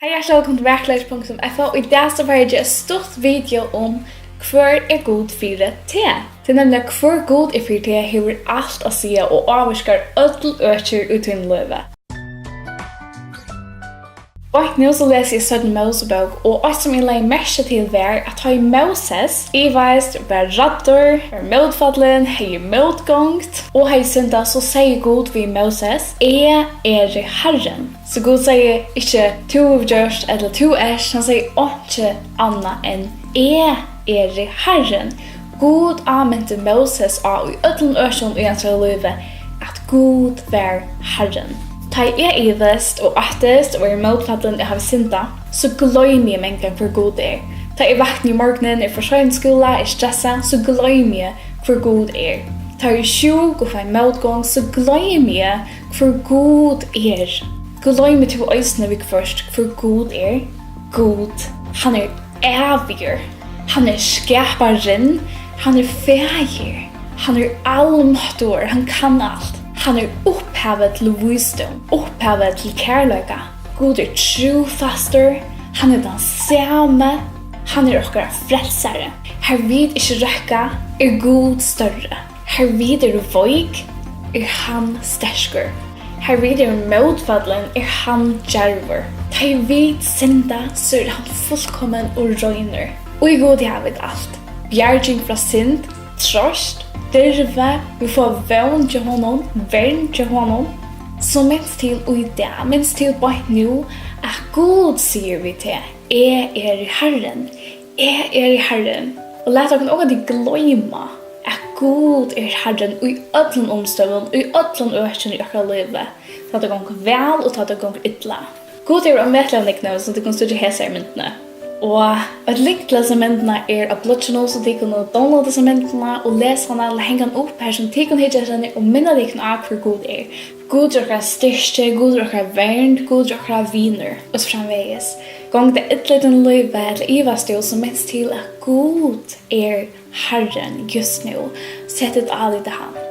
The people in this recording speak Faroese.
Hej og velkommen til Verklighets.fo og I dag så var jeg et stort video om hver god for te. Det nemlig hver god for te har alt å si og avvarsker alle øker ut i en løve. Og nå så leser jeg Sødden Mosebok, og alt som jeg legger mest til var at han Moses, Iveist, var radder, var motfallen, hei motgångt, og hei synda så sier Gud ved Moses, jeg Herren. Så Gud sier ikke to gjørst eller to han sier ikke annet enn jeg Herren. Gud anvendte Moses av i ødelen ørsjon og hans liv at Gud var Herren. Ta jeg vest og attest og motfallen jeg har synda, så gløymer jeg meg for God Ta jeg vakten i morgenen, for skola, stressa, så gløymer jeg for God Ta jeg sjuk og får motgång, så gløymer jeg for God Gløymer til øysene vi først, for God God. Han evig. Han skaparen. Han feir. Han allmektor. Han kan alt. Han opphavet til visdom, opphavet til kærløyga. God trofaster, han den samme, han okkara frelsare. Her vid ikke røkka, God større. Her vid voik, han stersker. Her vid motfallen, han djerver. Ta vid synda, så han fullkommen og røyner. Og I god jeg vet alt. Bjerging fra synd, trost, dyrve, vi får vøn til honom, vern til honom. Så minst til og I det, minst til bare nå, at Gud sier vi til, jeg Herren, jeg Herren. Og let dere også de gløyma at Gud Herren og I ødelen omstøven, og I ødelen økjen I akkurat livet. Ta det gong vel og ta det gong ytla. Gud omvetlig av så det kan stå til hese myndene. Og et link til disse myndene av Blodchannel, så de kan downloade disse myndene og lese henne eller henge henne opp her som de kan hitte henne og minne de kan av hvor God God styrke, God vern, God viner, og så fremveges. Gang det ytterligere den løyve eller ivastio som minst til at God Herren just nå. Sett et alle til han.